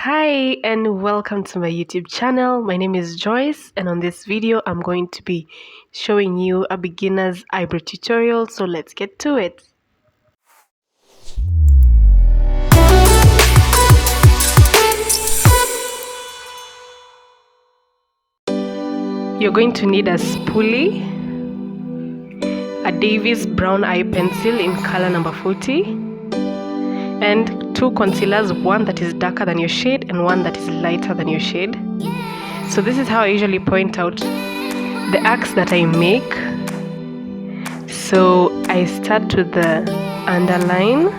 Hi and welcome to my YouTube channel. My name is Joyce, and on this video I'm going to be showing you a beginner's eyebrow tutorial, so let's get to it. You're going to need a spoolie, a Davis brown eye pencil in color number 40, and two concealers, one that is darker than your shade and one that is lighter than your shade. So this is how I usually point out the arcs that I make. So I start with the underline.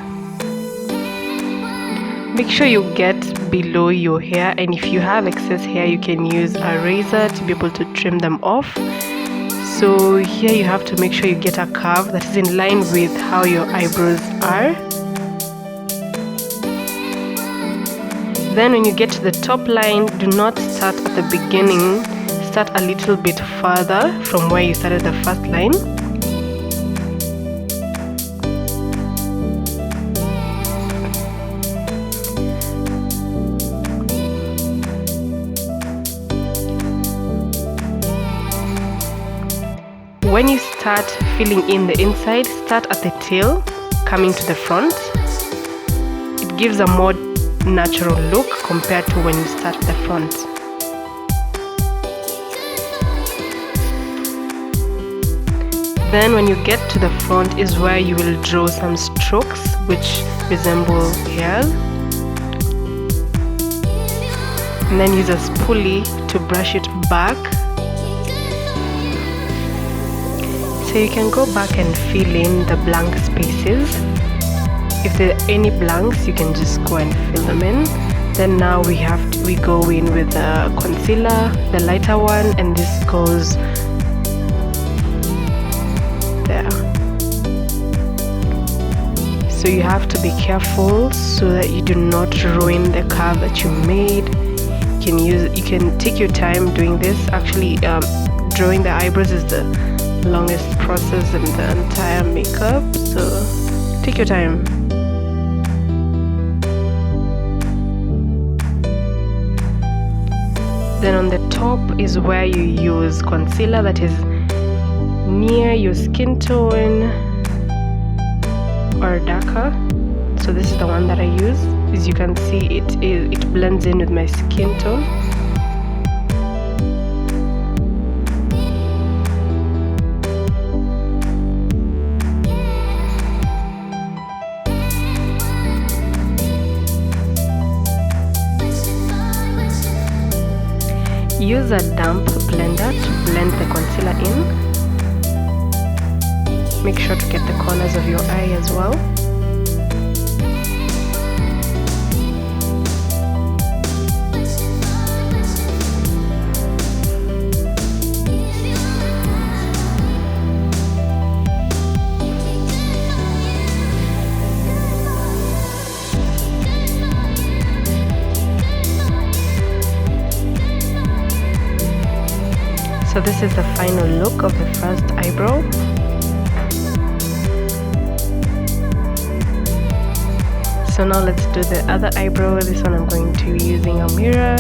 Make sure you get below your hair, and if you have excess hair you can use a razor to be able to trim them off. So here you have to make sure you get a curve that is in line with how your eyebrows are. Then when you get to the top line, do not start at the beginning, start a little bit further from where you started the first line. When you start filling in the inside, start at the tail, coming to the front. It gives a more natural look compared to when you start at the front. Then when you get to the front is where you will draw some strokes which resemble hairs, and then use a spoolie to brush it back. So you can go back and fill in the blank spaces. If there are any blanks, you can just go and fill them in. Then now we go in with the concealer, the lighter one, and this goes there. So you have to be careful so that you do not ruin the curve that you made. You can take your time doing this. Actually, drawing the eyebrows is the longest process in the entire makeup, so take your time. Then on the top is where you use concealer that is near your skin tone or darker. So this is the one that I use. As you can see, it blends in with my skin tone. Use a damp blender to blend the concealer in. Make sure to get the corners of your eye as well. So this is the final look of the first eyebrow. So now let's do the other eyebrow. This one I'm going to be using a mirror.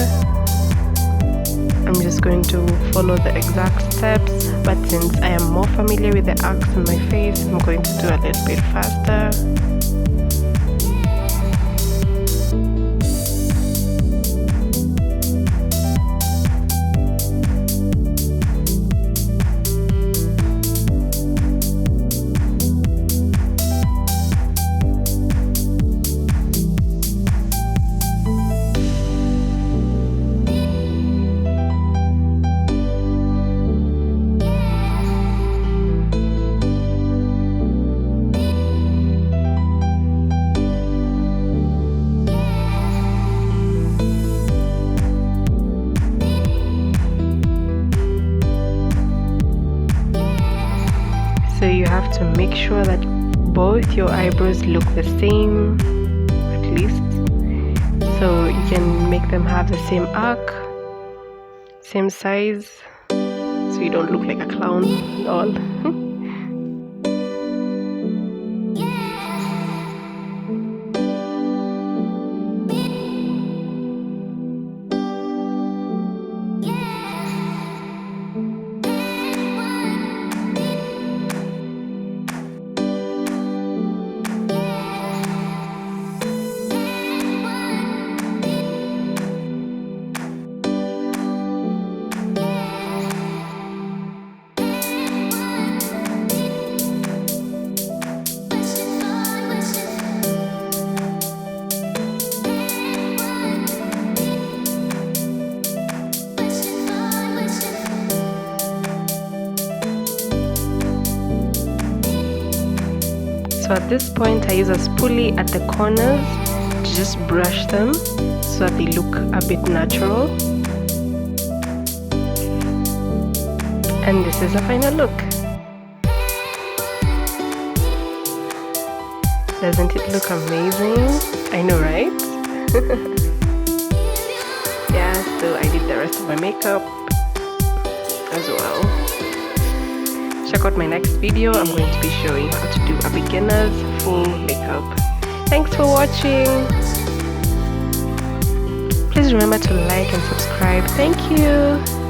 I'm just going to follow the exact steps, but since I am more familiar with the arcs on my face, I'm going to do a little bit faster. So you have to make sure that both your eyebrows look the same, at least. So you can make them have the same arc, same size, so you don't look like a clown at all. So at this point I use a spoolie at the corners to just brush them so that they look a bit natural. And this is the final look. Doesn't it look amazing? I know, right? Yeah, so I did the rest of my makeup as well. Check out my next video. I'm going to be showing how to do a beginner's full makeup. Thanks for watching. Please remember to like and subscribe. Thank you.